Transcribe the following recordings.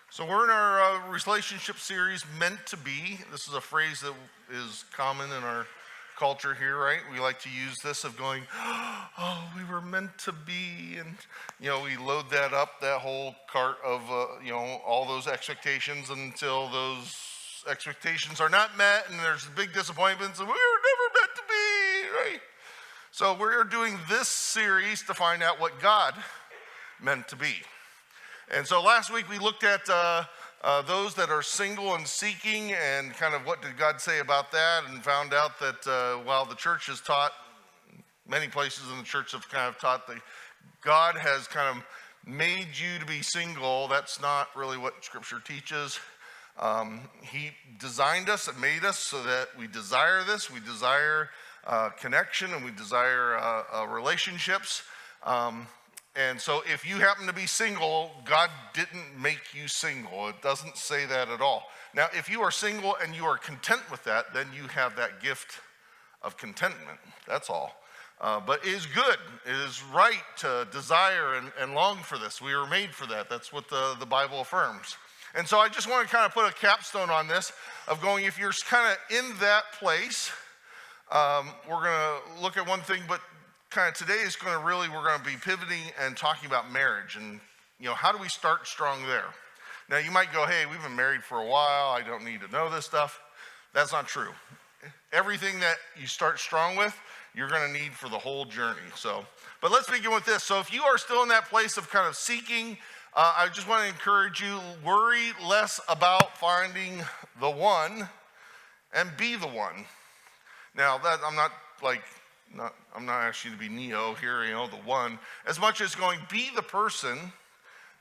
So we're in our relationship series, Meant to Be. This is a phrase that is common in our culture here, right? We like to use this of going, oh, we were meant to be. And, we load that up, that whole cart of, all those expectations until those expectations are not met and there's big disappointments and we were never meant to be, right? So we're doing this series to find out what God meant to be. And so last week we looked at those that are single and seeking and kind of what did God say about that, and found out that while the church has taught, many places in the church have kind of taught that God has kind of made you to be single, that's not really what Scripture teaches. He designed us and made us so that we desire this, we desire connection, and we desire relationships. And so if you happen to be single, God didn't make you single. It doesn't say that at all. Now, if you are single and you are content with that, then you have that gift of contentment. That's all. But it is good. It is right to desire and long for this. We were made for that. That's what the Bible affirms. And so I just want to kind of put a capstone on this of going, if you're kind of in that place, we're going to look at one thing, but kind of today is we're going to be pivoting and talking about marriage and, how do we start strong there? Now you might go, hey, we've been married for a while. I don't need to know this stuff. That's not true. Everything that you start strong with, you're going to need for the whole journey. But let's begin with this. So if you are still in that place of kind of seeking, I just want to encourage you, worry less about finding the one and be the one. Now that I'm not asking you to be Neo here, the one, as much as going, be the person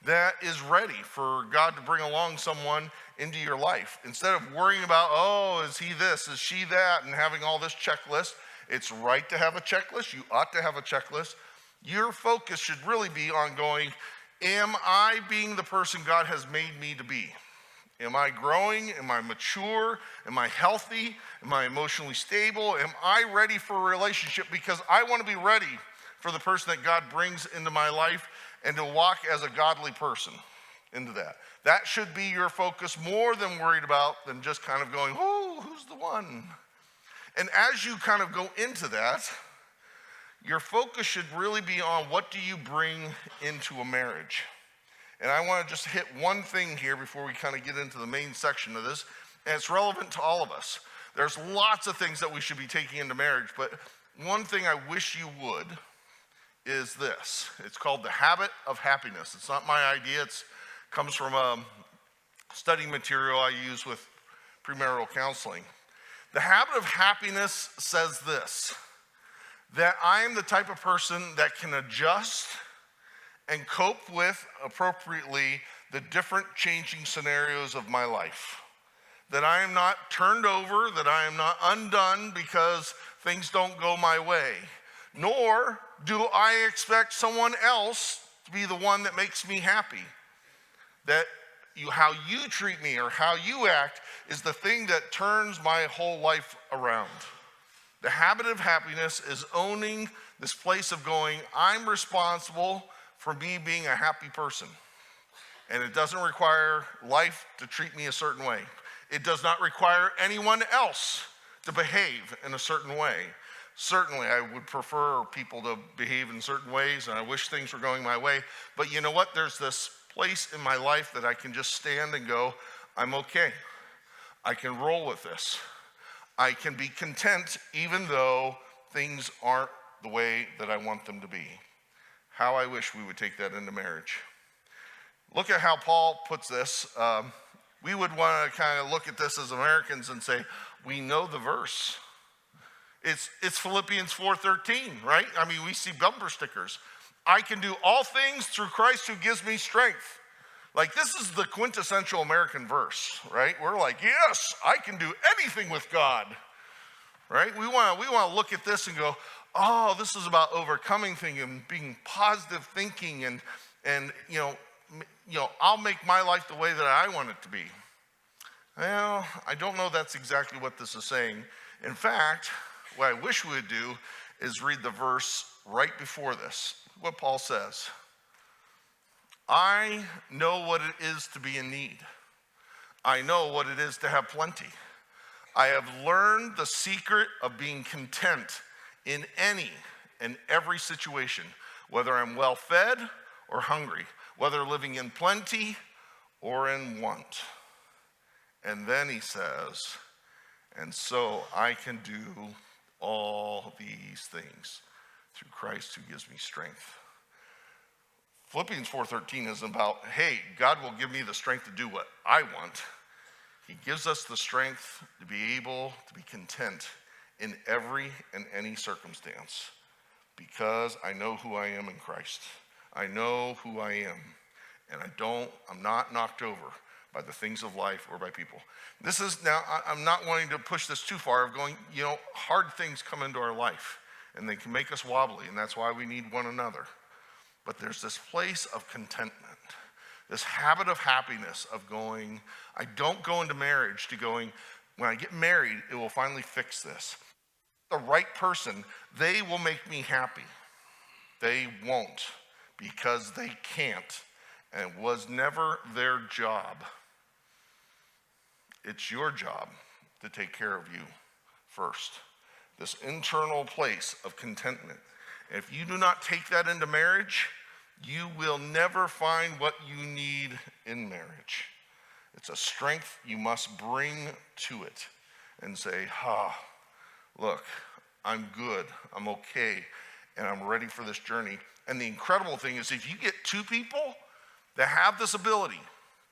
that is ready for God to bring along someone into your life. Instead of worrying about, oh, is he this, is she that, and having all this checklist. It's right to have a checklist. You ought to have a checklist. Your focus should really be on going, am I being the person God has made me to be? Am I growing? Am I mature? Am I healthy? Am I emotionally stable? Am I ready for a relationship? Because I want to be ready for the person that God brings into my life and to walk as a godly person into that. That should be your focus more than worried about than just kind of going, oh, who's the one? And as you kind of go into that, your focus should really be on what do you bring into a marriage? And I want to just hit one thing here before we kind of get into the main section of this, and it's relevant to all of us. There's lots of things that we should be taking into marriage, but one thing I wish you would is this. It's called the habit of happiness. It's not my idea. It comes from a study material I use with premarital counseling. The habit of happiness says this, that I am the type of person that can adjust and cope with appropriately the different changing scenarios of my life. That I am not turned over, that I am not undone because things don't go my way. Nor do I expect someone else to be the one that makes me happy. That how you treat me or how you act is the thing that turns my whole life around. The habit of happiness is owning this place of going, I'm responsible for me being a happy person. And it doesn't require life to treat me a certain way. It does not require anyone else to behave in a certain way. Certainly, I would prefer people to behave in certain ways, and I wish things were going my way. But you know what? There's this place in my life that I can just stand and go, I'm okay. I can roll with this. I can be content even though things aren't the way that I want them to be. How I wish we would take that into marriage. Look at how Paul puts this. We would want to kind of look at this as Americans and say, we know the verse. It's Philippians 4:13, right? I mean, we see bumper stickers. I can do all things through Christ who gives me strength. Like, this is the quintessential American verse, right? We're like, yes, I can do anything with God, right? We want to look at this and go, oh, this is about overcoming things and being positive thinking and I'll make my life the way that I want it to be. Well, I don't know that's exactly what this is saying. In fact, what I wish we would do is read the verse right before this, what Paul says. I know what it is to be in need. I know what it is to have plenty. I have learned the secret of being content in any and every situation, whether I'm well fed or hungry, whether living in plenty or in want. And then he says, and so I can do all these things through Christ who gives me strength. Philippians 4:13 is about, hey, God will give me the strength to do what I want. He gives us the strength to be able to be content in every and any circumstance because I know who I am in Christ. I know who I am, and I'm not knocked over by the things of life or by people. This is now, I'm not wanting to push this too far of going, hard things come into our life and they can make us wobbly, and that's why we need one another. But there's this place of contentment, this habit of happiness of going, I don't go into marriage to going, when I get married, it will finally fix this. The right person, they will make me happy. They won't, because they can't, and it was never their job. It's your job to take care of you first. This internal place of contentment. If you do not take that into marriage, you will never find what you need in marriage. It's a strength you must bring to it and say, look, I'm good, I'm okay, and I'm ready for this journey. And the incredible thing is if you get two people that have this ability,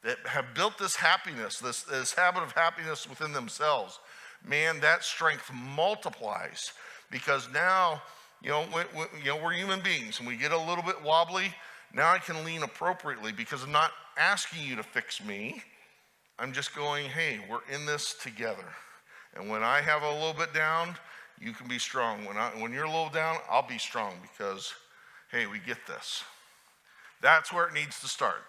that have built this happiness, this habit of happiness within themselves, man, that strength multiplies because now, we're human beings and we get a little bit wobbly. Now I can lean appropriately because I'm not asking you to fix me. I'm just going, hey, we're in this together. And when I have a little bit down, you can be strong. When you're a little down, I'll be strong because, hey, we get this. That's where it needs to start.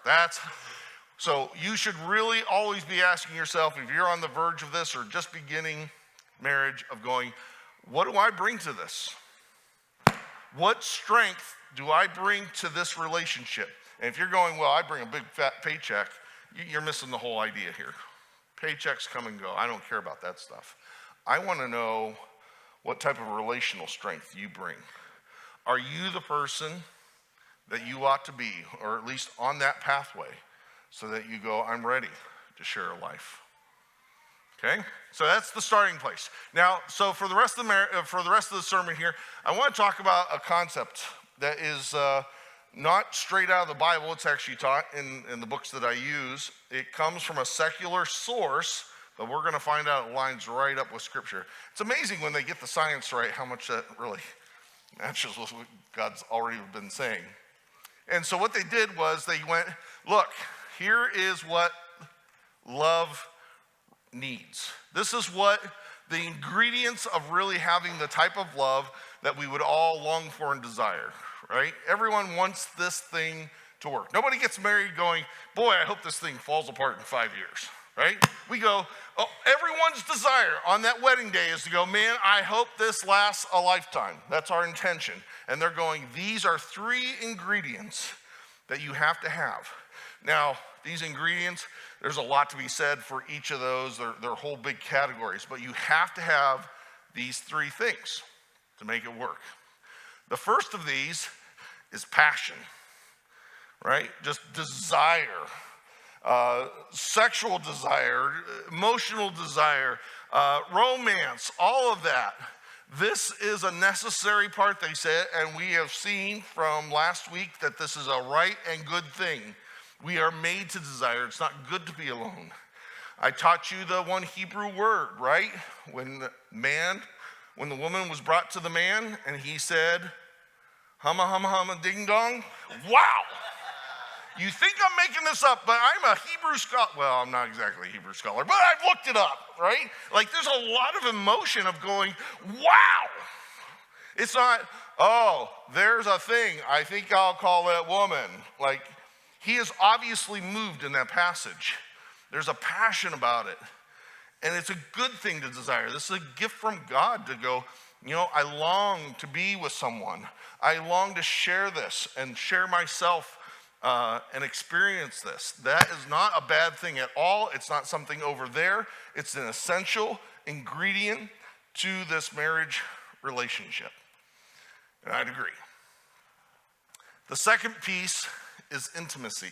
So you should really always be asking yourself, if you're on the verge of this or just beginning marriage, of going, what do I bring to this? What strength do I bring to this relationship? And if you're going, well, I bring a big fat paycheck, you're missing the whole idea here. Paychecks come and go. I don't care about that stuff. I want to know what type of relational strength you bring. Are you the person that you ought to be, or at least on that pathway, so that you go, I'm ready to share a life? Okay, so that's the starting place. Now, so for the rest of the sermon here, I want to talk about a concept that is not straight out of the Bible. It's actually taught in the books that I use. It comes from a secular source, but we're going to find out it lines right up with Scripture. It's amazing when they get the science right, how much that really matches with what God's already been saying. And so what they did was they went, look, here is what love needs. This is what the ingredients of really having the type of love that we would all long for and desire, right? Everyone wants this thing to work. Nobody gets married going, boy, I hope this thing falls apart in 5 years, right? We go, everyone's desire on that wedding day is to go, man, I hope this lasts a lifetime. That's our intention. And they're going, these are 3 ingredients that you have to have. Now, these ingredients, there's a lot to be said for each of those. They're whole big categories, but you have to have these 3 things to make it work. The first of these is passion, right? Just desire, sexual desire, emotional desire, romance, all of that. This is a necessary part, they said, and we have seen from last week that this is a right and good thing. We are made to desire. It's not good to be alone. I taught you the one Hebrew word, right? When the woman was brought to the man and he said, humma, humma, humma, ding dong. Wow. You think I'm making this up, but I'm a Hebrew scholar. Well, I'm not exactly a Hebrew scholar, but I've looked it up, right? Like there's a lot of emotion of going, wow. It's not, oh, there's a thing. I think I'll call it woman. Like, he is obviously moved in that passage. There's a passion about it. And it's a good thing to desire. This is a gift from God to go, I long to be with someone. I long to share this and share myself and experience this. That is not a bad thing at all. It's not something over there. It's an essential ingredient to this marriage relationship. And I'd agree. The second piece is intimacy.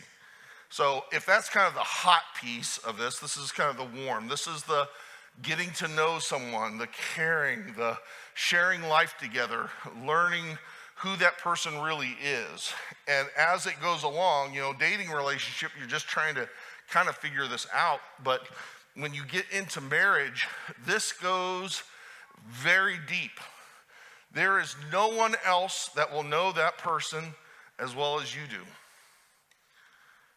So if that's kind of the hot piece of this, this is kind of the warm. This is the getting to know someone, the caring, the sharing life together, learning who that person really is. And as it goes along, dating relationship, you're just trying to kind of figure this out. But when you get into marriage, this goes very deep. There is no one else that will know that person as well as you do.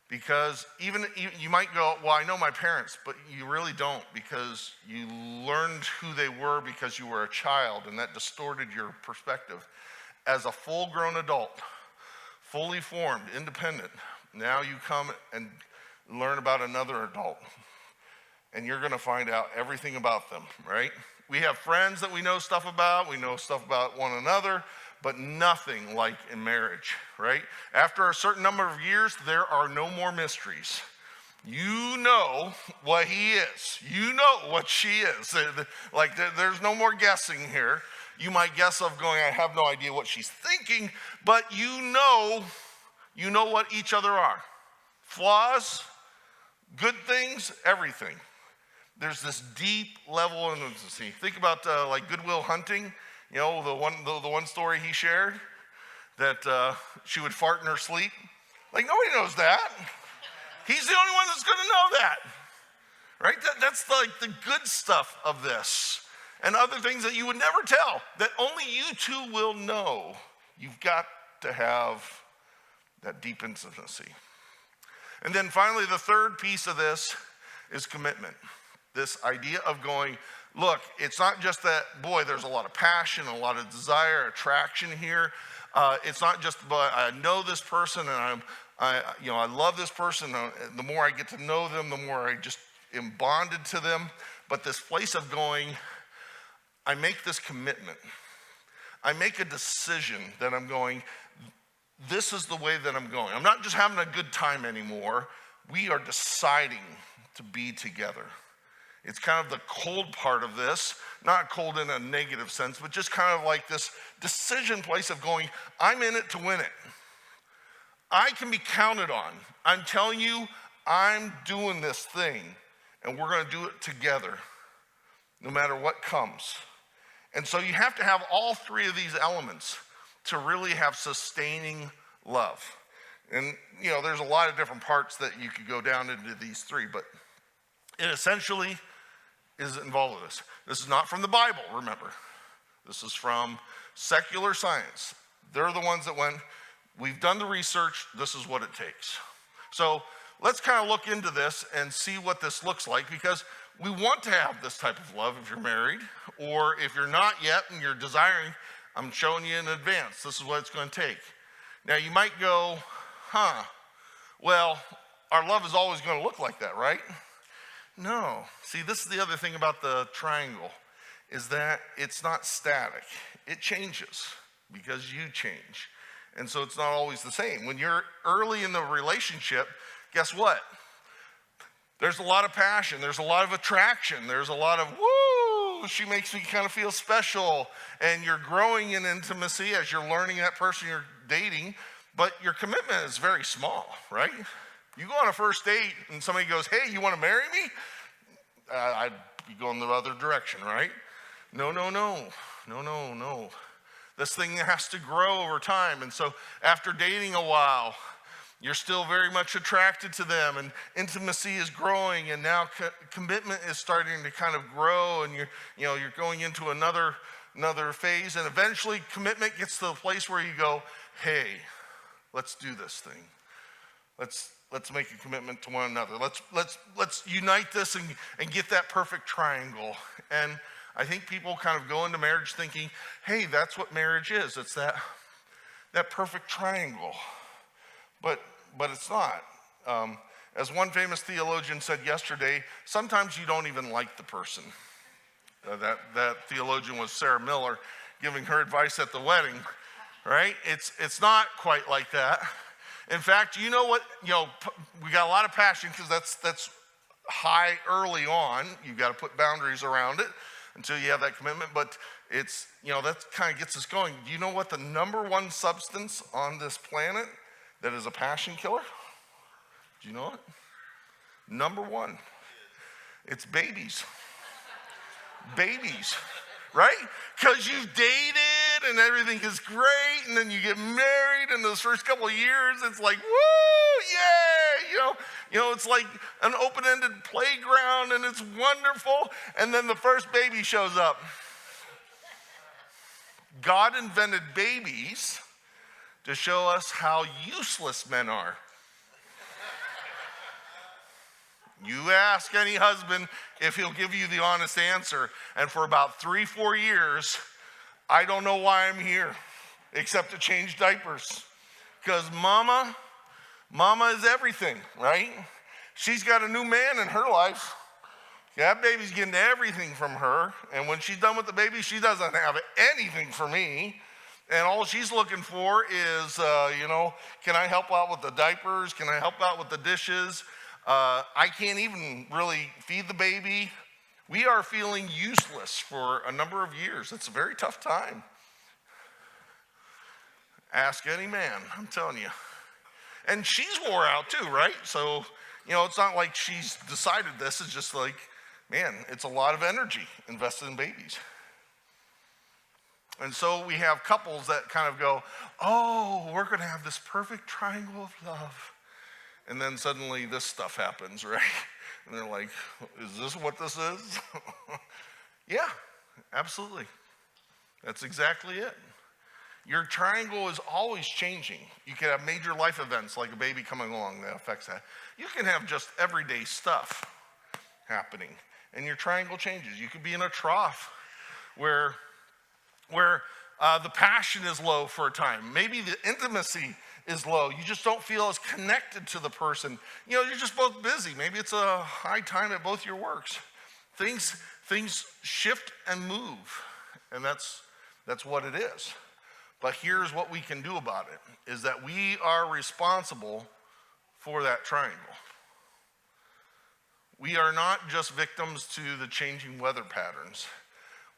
Because even you might go, well, I know my parents, but you really don't, because you learned who they were because you were a child, and that distorted your perspective. As a full-grown adult, fully formed, independent, now you come and learn about another adult, and you're going to find out everything about them, right? We have friends that we know stuff about. We know stuff about one another, but nothing like in marriage, right? After a certain number of years, there are no more mysteries. You know what he is. You know what she is. There's no more guessing here. You might guess of going, I have no idea what she's thinking, but you know what each other are. Flaws, good things, everything. There's this deep level of intimacy. Think about Good Will Hunting. The one story he shared, that she would fart in her sleep. Nobody knows that. He's the only one that's going to know that, right? That's the good stuff of this, and other things that you would never tell, that only you two will know. You've got to have that deep intimacy. And then finally, the third piece of this is commitment. This idea of going, look, it's not just that, boy, there's a lot of passion, a lot of desire, attraction here. It's not just, but I know this person and I love this person. The more I get to know them, the more I just am bonded to them. But this place of going, I make this commitment. I make a decision that I'm going, this is the way that I'm going. I'm not just having a good time anymore. We are deciding to be together. It's kind of the cold part of this, not cold in a negative sense, but just kind of like this decision place of going, I'm in it to win it. I can be counted on. I'm telling you, I'm doing this thing, and we're going to do it together, no matter what comes. And so you have to have all three of these elements to really have sustaining love. And, there's a lot of different parts that you could go down into these three, but it essentially is involved with this. This is not from the Bible, remember. This is from secular science. They're the ones that went, we've done the research, this is what it takes. So let's kind of look into this and see what this looks like, because we want to have this type of love if you're married, or if you're not yet and you're desiring, I'm showing you in advance, this is what it's going to take. Now you might go, well, our love is always going to look like that, right? No. See, this is the other thing about the triangle, is that it's not static. It changes because you change. And so it's not always the same. When you're early in the relationship, guess what? There's a lot of passion. There's a lot of attraction. There's a lot of, woo, she makes me kind of feel special. And you're growing in intimacy as you're learning that person you're dating, but your commitment is very small, right? You go on a first date and somebody goes, hey, you want to marry me? I'd be going the other direction, right? No. This thing has to grow over time. And so after dating a while, you're still very much attracted to them, and intimacy is growing, and now commitment is starting to kind of grow, and you're going into another phase, and eventually commitment gets to the place where you go, hey, let's do this thing. Let's make a commitment to one another. Let's unite this and get that perfect triangle. And I think people kind of go into marriage thinking, hey, that's what marriage is. It's that perfect triangle. But it's not. As one famous theologian said yesterday, sometimes you don't even like the person. That theologian was Sarah Miller, giving her advice at the wedding, right? It's not quite like that. In fact, you know what, we got a lot of passion because that's high early on. You've got to put boundaries around it until you have that commitment, but it's, that kind of gets us going. Do you know what the number one substance on this planet that is a passion killer? Do you know it? Number one. It's babies. Babies, right? Because you've dated and everything is great, and then you get married, and those first couple of years, it's like, woo, yay, it's like an open-ended playground, and it's wonderful, and then the first baby shows up. God invented babies to show us how useless men are. You ask any husband if he'll give you the honest answer, and for about 3-4 years, I don't know why I'm here, except to change diapers. Because mama is everything, right? She's got a new man in her life. That baby's getting everything from her, and when she's done with the baby, she doesn't have anything for me. And all she's looking for is, can I help out with the diapers? Can I help out with the dishes? I can't even really feed the baby. We are feeling useless for a number of years. It's a very tough time. Ask any man, I'm telling you. And she's wore out too, right? So, it's not like she's decided this. It's just like, man, it's a lot of energy invested in babies. And so we have couples that kind of go, oh, we're going to have this perfect triangle of love. And then suddenly this stuff happens, right? And they're like, is this what this is? Yeah, absolutely. That's exactly it. Your triangle is always changing. You can have major life events like a baby coming along that affects that. You can have just everyday stuff happening, and your triangle changes. You could be in a trough where the passion is low for a time. Maybe the intimacy is low. You just don't feel as connected to the person. You're just both busy. Maybe it's a high time at both your works. Things shift and move, and that's what it is. But here's what we can do about it, is that we are responsible for that triangle. We are not just victims to the changing weather patterns.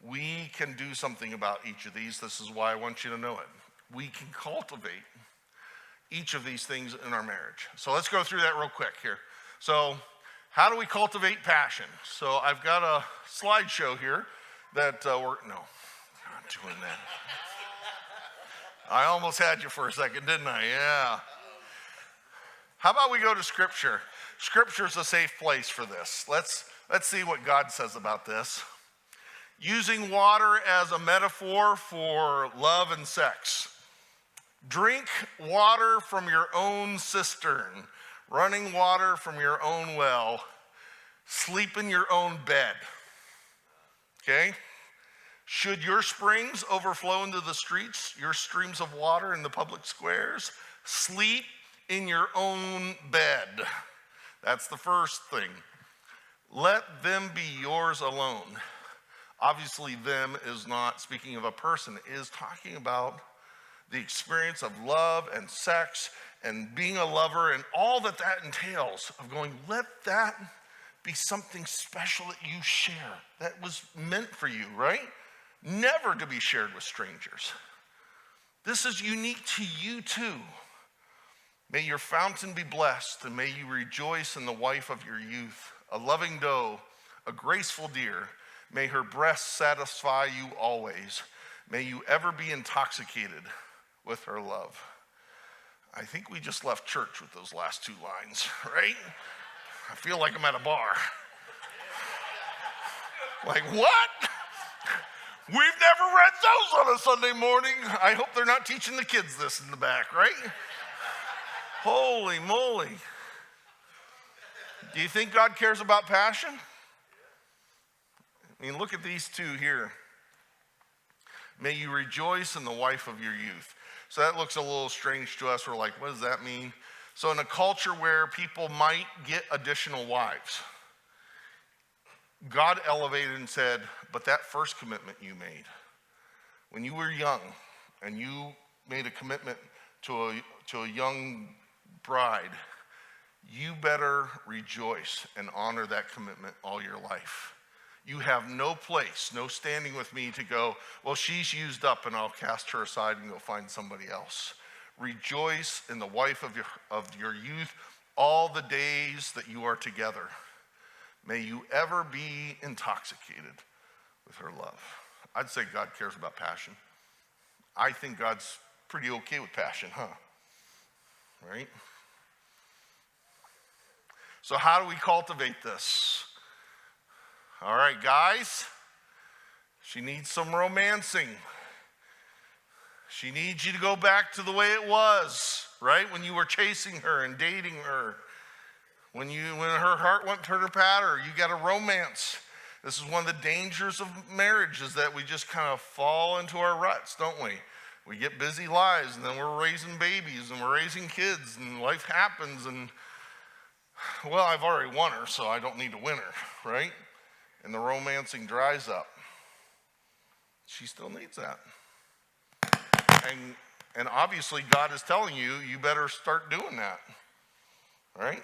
We can do something about each of these. This is why I want you to know it. We can cultivate each of these things in our marriage. So let's go through that real quick here. So how do we cultivate passion? So I've got a slideshow here that no, I'm not doing that. I almost had you for a second, didn't I? Yeah. How about we go to Scripture? Scripture's a safe place for this. Let's see what God says about this. Using water as a metaphor for love and sex. Drink water from your own cistern, running water from your own well, sleep in your own bed. Okay? Should your springs overflow into the streets, your streams of water in the public squares, sleep in your own bed. That's the first thing. Let them be yours alone. Obviously, them is not speaking of a person. It is talking about the experience of love and sex and being a lover and all that entails of going, let that be something special that you share. That was meant for you, right? Never to be shared with strangers. This is unique to you too. May your fountain be blessed, and may you rejoice in the wife of your youth, a loving doe, a graceful deer. May her breasts satisfy you always. May you ever be intoxicated with her love. I think we just left church with those last two lines, right? I feel like I'm at a bar. Like, what? We've never read those on a Sunday morning. I hope they're not teaching the kids this in the back, right? Holy moly. Do you think God cares about passion? I mean, look at these two here. May you rejoice in the wife of your youth. So that looks a little strange to us. We're like, what does that mean? So in a culture where people might get additional wives, God elevated and said, but that first commitment you made, when you were young and you made a commitment to a young bride, you better rejoice and honor that commitment all your life. You have no place, no standing with me to go, well, she's used up and I'll cast her aside and go find somebody else. Rejoice in the wife of your youth all the days that you are together. May you ever be intoxicated with her love. I'd say God cares about passion. I think God's pretty okay with passion, huh? Right? So how do we cultivate this? All right, guys, she needs some romancing. She needs you to go back to the way it was, right? When you were chasing her and dating her. When her heart went pitter-patter, you got a romance. This is one of the dangers of marriage, is that we just kind of fall into our ruts, don't we? We get busy lives, and then we're raising babies, and we're raising kids, and life happens, and, well, I've already won her, so I don't need to win her, right? And the romancing dries up. She still needs that. And obviously God is telling you, you better start doing that, right?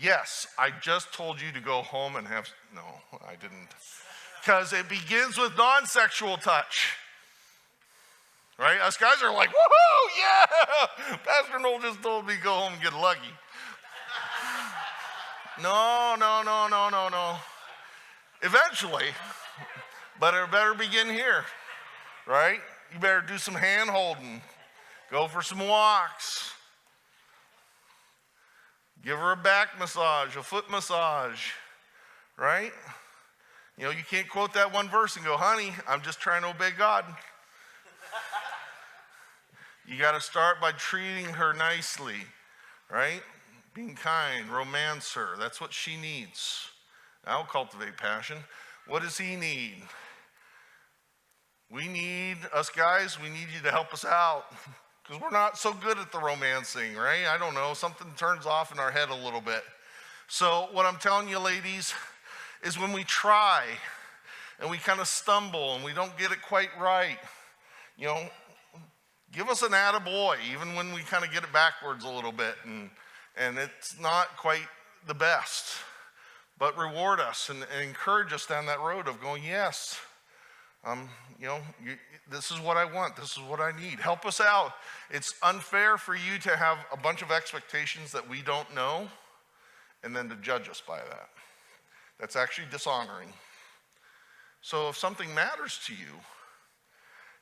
Yes, I just told you to go home and have, no, I didn't. Because it begins with non-sexual touch, right? Us guys are like, woohoo, yeah! Pastor Noel just told me to go home and get lucky. No. Eventually, but it better begin here, right? You better do some hand holding, go for some walks, give her a back massage, a foot massage, right? You know, you can't quote that one verse and go, honey, I'm just trying to obey God. You got to start by treating her nicely, right? Being kind, romance her. That's what she needs. That'll cultivate passion. What does he need? We need, us guys, we need you to help us out, because we're not so good at the romancing, right? I don't know, something turns off in our head a little bit. So what I'm telling you, ladies, is when we try and we kind of stumble and we don't get it quite right, you know, give us an attaboy, even when we kind of get it backwards a little bit and it's not quite the best. But reward us and encourage us down that road of going, yes, this is what I want. This is what I need. Help us out. It's unfair for you to have a bunch of expectations that we don't know and then to judge us by that. That's actually dishonoring. So if something matters to you,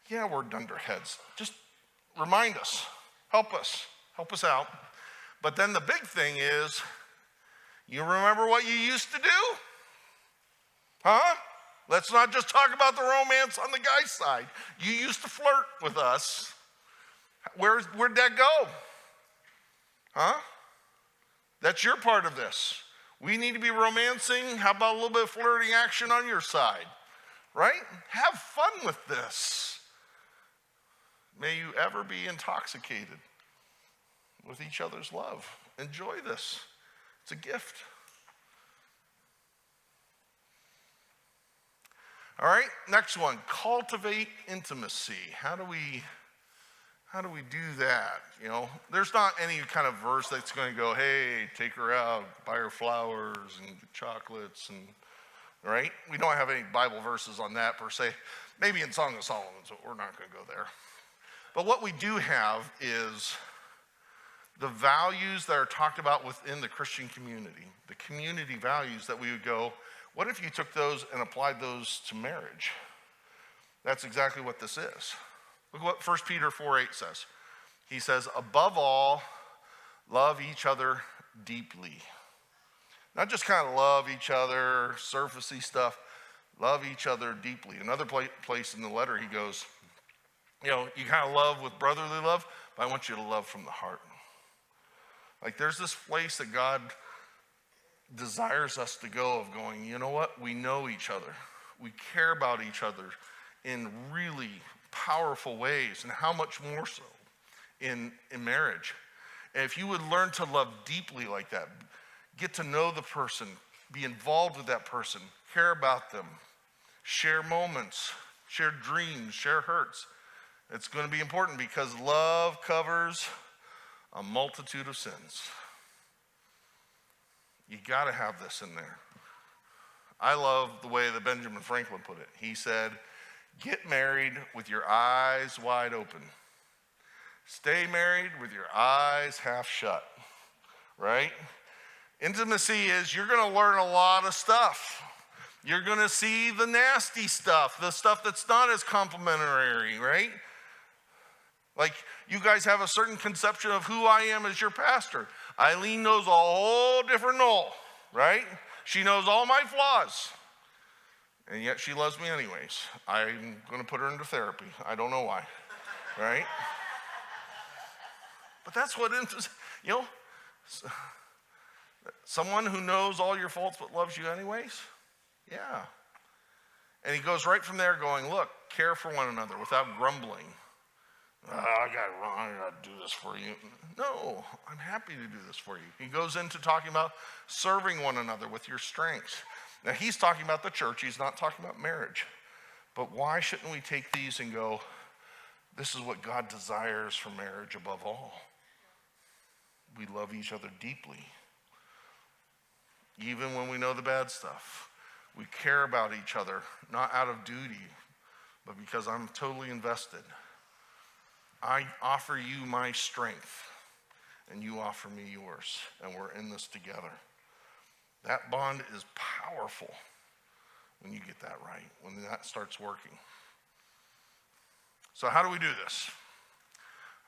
yeah, we're dunderheads. Just remind us, help us out. But then the big thing is, you remember what you used to do? Huh? Let's not just talk about the romance on the guy's side. You used to flirt with us. Where'd that go? Huh? That's your part of this. We need to be romancing. How about a little bit of flirting action on your side? Right? Have fun with this. May you ever be intoxicated with each other's love. Enjoy this. It's a gift. All right, next one, cultivate intimacy. How do we do that? You know, there's not any kind of verse that's going to go, hey, take her out, buy her flowers and chocolates, and right? We don't have any Bible verses on that per se. Maybe in Song of Solomon, so we're not going to go there. But what we do have is the values that are talked about within the Christian community, the community values that we would go, what if you took those and applied those to marriage? That's exactly what this is. Look what 1 Peter 4:8 says. He says, above all, love each other deeply. Not just kind of love each other, surfacey stuff. Love each other deeply. Another place in the letter he goes, you know, you kind of love with brotherly love, but I want you to love from the heart. Like there's this place that God desires us to go of going, you know what? We know each other. We care about each other in really powerful ways, and how much more so in marriage. And if you would learn to love deeply like that, get to know the person, be involved with that person, care about them, share moments, share dreams, share hurts. It's going to be important because love covers a multitude of sins. You got to have this in there. I love the way that Benjamin Franklin put it. He said, get married with your eyes wide open. Stay married with your eyes half shut, right? Intimacy is you're going to learn a lot of stuff. You're going to see the nasty stuff, the stuff that's not as complimentary, right? Like, you guys have a certain conception of who I am as your pastor. Eileen knows a whole different Noel, right? She knows all my flaws. And yet she loves me anyways. I'm going to put her into therapy. I don't know why, right? But that's what, someone who knows all your faults but loves you anyways? Yeah. And he goes right from there going, look, care for one another without grumbling. I got to do this for you. No, I'm happy to do this for you. He goes into talking about serving one another with your strengths. Now, he's talking about the church. He's not talking about marriage. But why shouldn't we take these and go, this is what God desires for marriage above all? We love each other deeply. Even when we know the bad stuff. We care about each other, not out of duty, but because I'm totally invested. I offer you my strength, and you offer me yours, and we're in this together. That bond is powerful when you get that right, when that starts working. So how do we do this?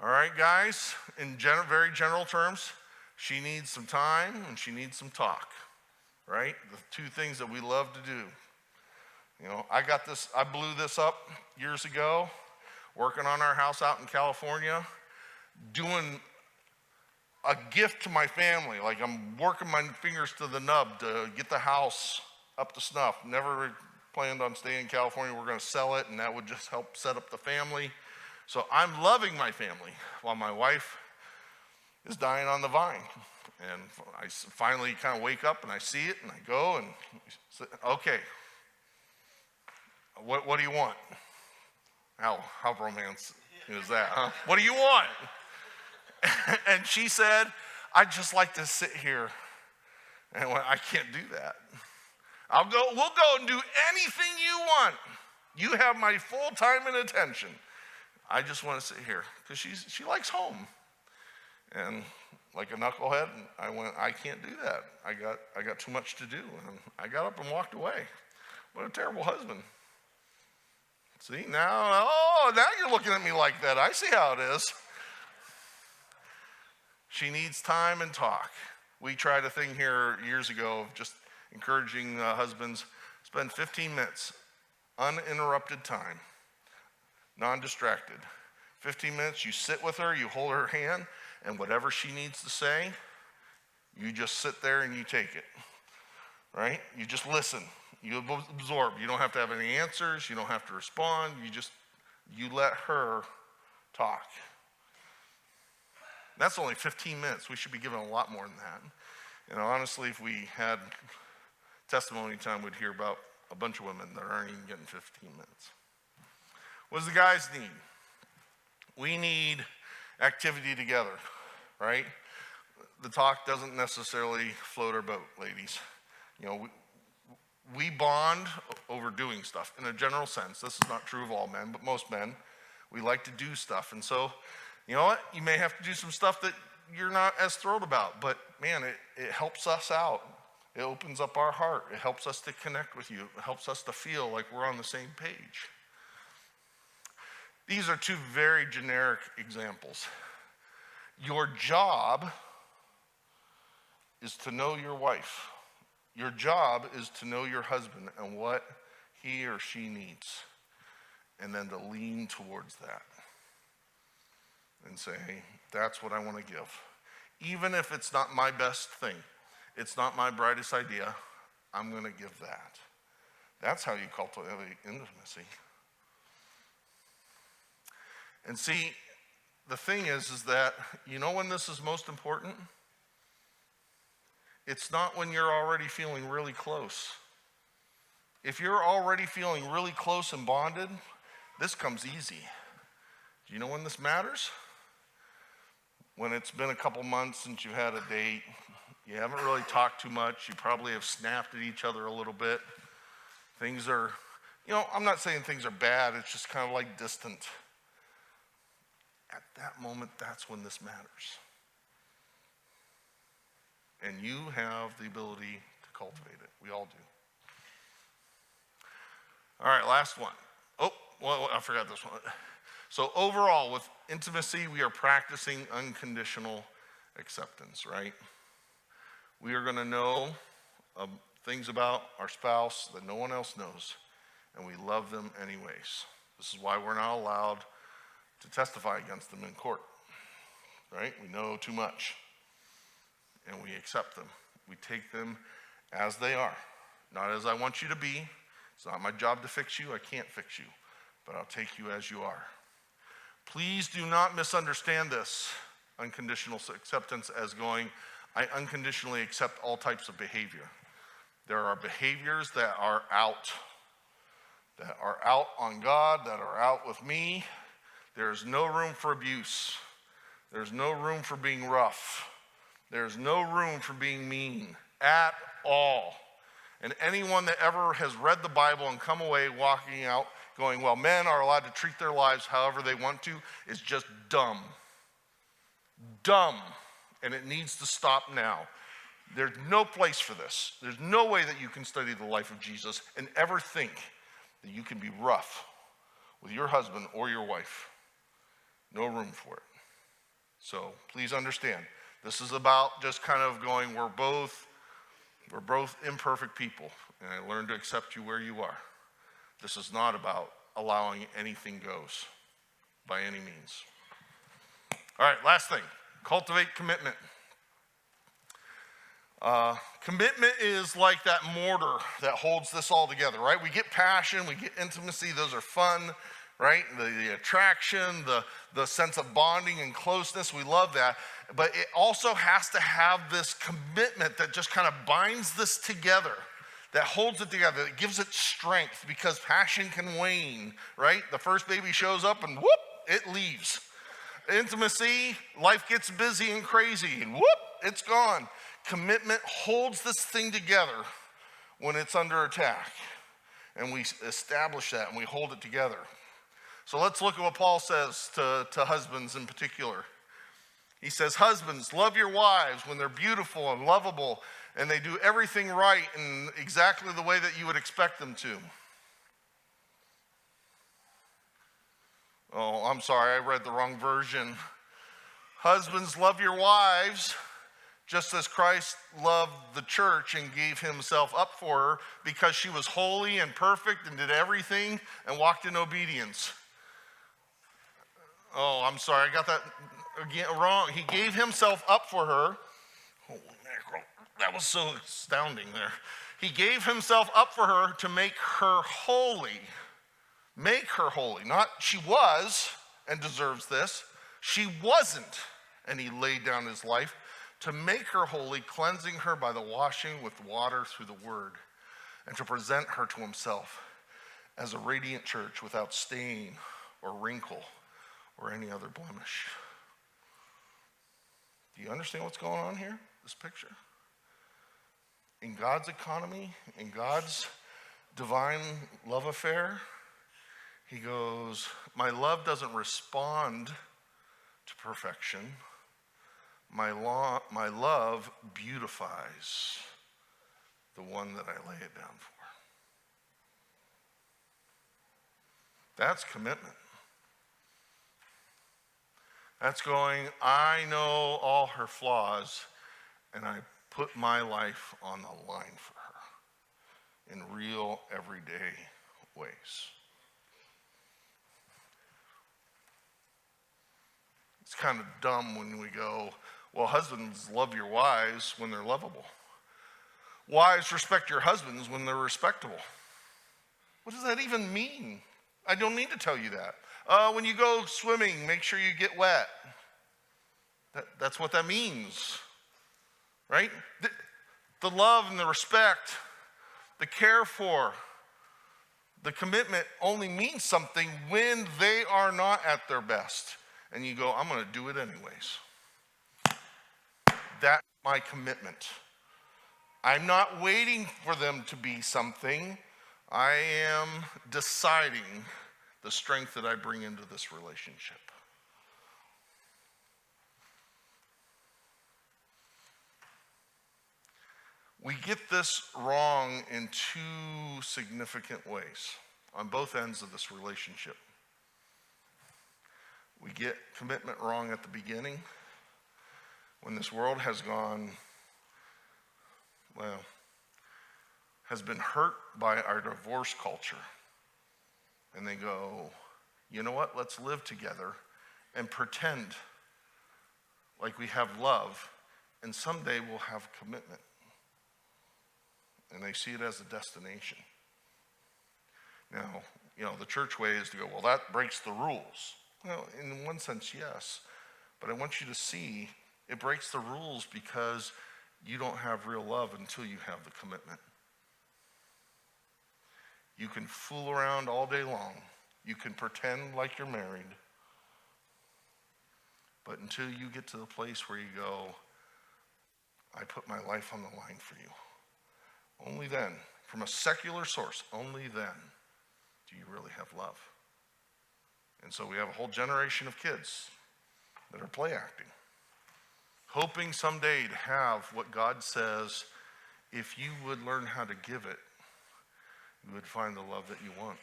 All right, guys, in very general terms, she needs some time and she needs some talk, right? The two things that we love to do. I blew this up years ago, working on our house out in California, doing a gift to my family. Like, I'm working my fingers to the nub to get the house up to snuff. Never planned on staying in California. We're going to sell it, and that would just help set up the family. So I'm loving my family while my wife is dying on the vine. And I finally kind of wake up and I see it and I go and say, okay, what do you want? How romantic is that, huh? What do you want? And she said, I'd just like to sit here. And I went, I can't do that. We'll go and do anything you want. You have my full time and attention. I just want to sit here because she likes home. And like a knucklehead, I went, I can't do that. I got too much to do. And I got up and walked away. What a terrible husband. See, now you're looking at me like that. I see how it is. She needs time and talk. We tried a thing here years ago of just encouraging husbands, spend 15 minutes, uninterrupted time, non-distracted. 15 minutes, you sit with her, you hold her hand, and whatever she needs to say, you just sit there and you take it, right? You just listen. You absorb. You don't have to have any answers. You don't have to respond. You let her talk. That's only 15 minutes. We should be given a lot more than that. And honestly, if we had testimony time, we'd hear about a bunch of women that aren't even getting 15 minutes. What does the guys need? We need activity together, right? The talk doesn't necessarily float our boat, ladies. We bond over doing stuff in a general sense. This is not true of all men, but most men, we like to do stuff. And so, you know what? You may have to do some stuff that you're not as thrilled about, but man, it helps us out. It opens up our heart. It helps us to connect with you. It helps us to feel like we're on the same page. These are two very generic examples. Your job is to know your wife. Your job is to know your husband and what he or she needs, and then to lean towards that and say, hey, that's what I want to give. Even if it's not my best thing, it's not my brightest idea, I'm going to give that. That's how you cultivate intimacy. And see, the thing is that, when this is most important? It's not when you're already feeling really close. If you're already feeling really close and bonded, this comes easy. Do you know when this matters? when it's been a couple months since you've had a date, you haven't really talked too much, you probably have snapped at each other a little bit. Things are, I'm not saying things are bad, it's just kind of like distant. At that moment, that's when this matters. And you have the ability to cultivate it. We all do. All right, last one. Oh, well, I forgot this one. So overall, with intimacy, we are practicing unconditional acceptance, right? We are going to know things about our spouse that no one else knows, and we love them anyways. This is why we're not allowed to testify against them in court, right? We know too much, and we accept them. We take them as they are, not as I want you to be. It's not my job to fix you. I can't fix you, but I'll take you as you are. Please do not misunderstand this unconditional acceptance as going, I unconditionally accept all types of behavior. There are behaviors that are out on God, that are out with me. There's no room for abuse. There's no room for being rough. There's no room for being mean at all. And anyone that ever has read the Bible and come away walking out going, well, men are allowed to treat their lives however they want to, is just dumb. Dumb. And it needs to stop now. There's no place for this. There's no way that you can study the life of Jesus and ever think that you can be rough with your husband or your wife. No room for it. So please understand, this is about just kind of going, we're both imperfect people, and I learn to accept you where you are. This is not about allowing anything goes by any means. All right, last thing, cultivate commitment. Commitment is like that mortar that holds this all together, right? We get passion, we get intimacy, those are fun, right? The attraction, the sense of bonding and closeness, we love that. But it also has to have this commitment that just kind of binds this together, that holds it together, that gives it strength, because passion can wane, right? The first baby shows up and whoop, it leaves. Intimacy, life gets busy and crazy, and whoop, it's gone. Commitment holds this thing together when it's under attack. And we establish that and we hold it together. So let's look at what Paul says to husbands in particular. He says, husbands, love your wives when they're beautiful and lovable and they do everything right in exactly the way that you would expect them to. Oh, I'm sorry, I read the wrong version. Husbands, love your wives just as Christ loved the church and gave himself up for her because she was holy and perfect and did everything and walked in obedience. Oh, I'm sorry, I got that again wrong. He gave himself up for her. Holy mackerel, that was so astounding there. He gave himself up for her to make her holy. Make her holy. Not she was and deserves this. She wasn't, and he laid down his life to make her holy, cleansing her by the washing with water through the word, and to present her to himself as a radiant church without stain or wrinkle or any other blemish. Do you understand what's going on here, this picture? In God's economy, in God's divine love affair, he goes, my love doesn't respond to perfection. My love beautifies the one that I lay it down for. That's commitment. That's going, I know all her flaws, and I put my life on the line for her in real, everyday ways. It's kind of dumb when we go, well, husbands, love your wives when they're lovable. Wives, respect your husbands when they're respectable. What does that even mean? I don't need to tell you that. When you go swimming, make sure you get wet. That's what that means, right? The love and the respect, the care for, the commitment only means something when they are not at their best. And you go, I'm going to do it anyways. that's my commitment. I'm not waiting for them to be something. I am deciding the strength that I bring into this relationship. We get this wrong in two significant ways on both ends of this relationship. We get commitment wrong at the beginning when this world has been hurt by our divorce culture. And they go, you know what, let's live together and pretend like we have love, and someday we'll have commitment. And they see it as a destination. Now, the church way is to go, well, that breaks the rules. Well, in one sense, yes. But I want you to see it breaks the rules because you don't have real love until you have the commitment. You can fool around all day long. You can pretend like you're married. But until you get to the place where you go, I put my life on the line for you. Only then, from a secular source, only then do you really have love. And so we have a whole generation of kids that are play acting, hoping someday to have what God says, if you would learn how to give it, you would find the love that you want.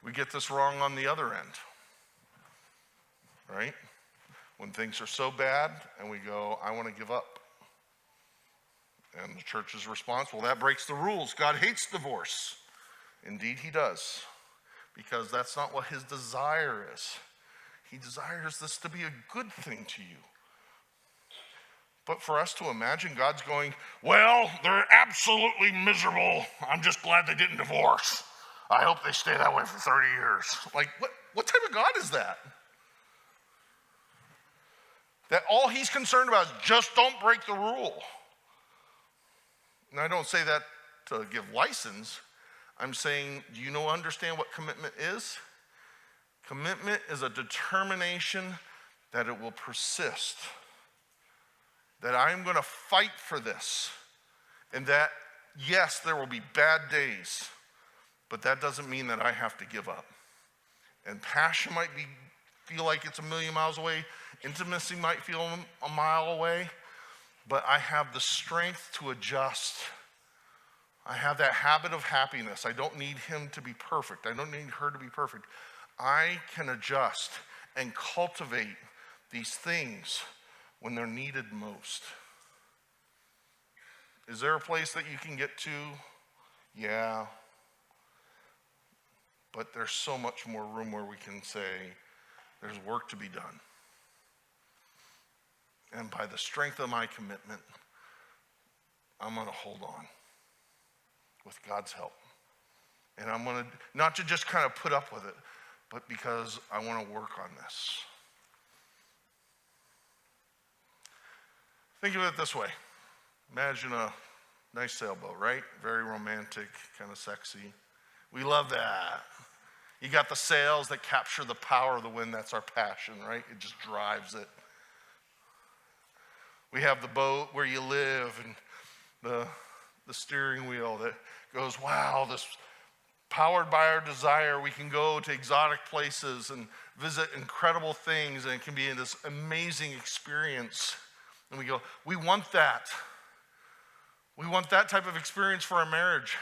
We get this wrong on the other end, right? When things are so bad and we go, I want to give up. And the church's response, well, that breaks the rules. God hates divorce. Indeed, he does, because that's not what his desire is. He desires this to be a good thing to you. But for us to imagine God's going, well, they're absolutely miserable. I'm just glad they didn't divorce. I hope they stay that way for 30 years. Like, what type of God is that? That all he's concerned about is just don't break the rule. And I don't say that to give license. I'm saying, do you understand what commitment is? Commitment is a determination that it will persist. That I'm going to fight for this. And that, yes, there will be bad days, but that doesn't mean that I have to give up. And passion might feel like it's a million miles away. Intimacy might feel a mile away. But I have the strength to adjust. I have that habit of happiness. I don't need him to be perfect. I don't need her to be perfect. I can adjust and cultivate these things when they're needed most. Is there a place that you can get to? Yeah. But there's so much more room where we can say, there's work to be done. And by the strength of my commitment, I'm going to hold on with God's help. And I'm going to, not to just kind of put up with it, but because I want to work on this. Think of it this way. Imagine a nice sailboat, right? Very romantic, kind of sexy. We love that. You got the sails that capture the power of the wind. That's our passion, right? It just drives it. We have the boat where you live and the steering wheel that goes, wow, this powered by our desire, we can go to exotic places and visit incredible things, and it can be this amazing experience. And we go, we want that. We want that type of experience for our marriage.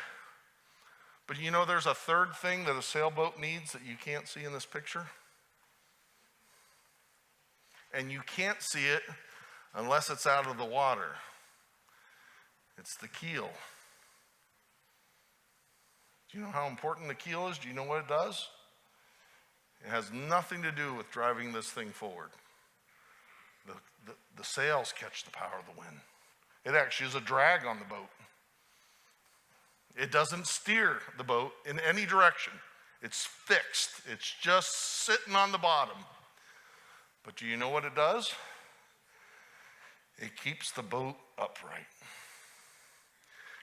But there's a third thing that a sailboat needs that you can't see in this picture. And you can't see it unless it's out of the water. It's the keel. Do you know how important the keel is? Do you know what it does? It has nothing to do with driving this thing forward. The sails catch the power of the wind. It actually is a drag on the boat. It doesn't steer the boat in any direction. It's fixed. It's just sitting on the bottom. But do you know what it does? It keeps the boat upright.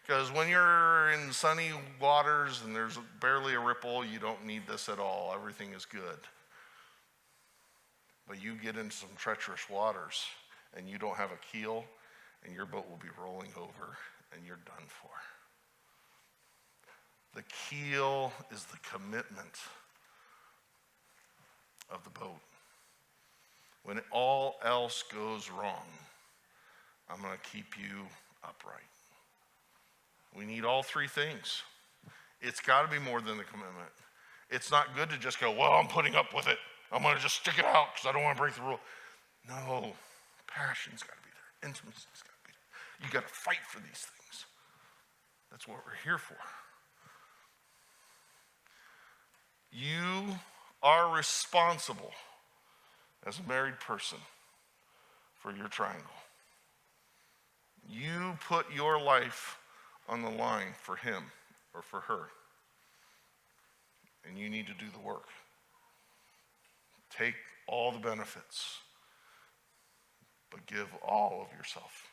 Because when you're in sunny waters and there's barely a ripple, you don't need this at all. Everything is good. But you get into some treacherous waters and you don't have a keel, and your boat will be rolling over and you're done for. The keel is the commitment of the boat. When all else goes wrong, I'm going to keep you upright. We need all three things. It's got to be more than the commitment. It's not good to just go, well, I'm putting up with it. I'm going to just stick it out because I don't want to break the rule. No, passion's got to be there. Intimacy's got to be there. You got to fight for these things. That's what we're here for. You are responsible as a married person for your triangle. You put your life on the line for him or for her. And you need to do the work. Take all the benefits, but give all of yourself.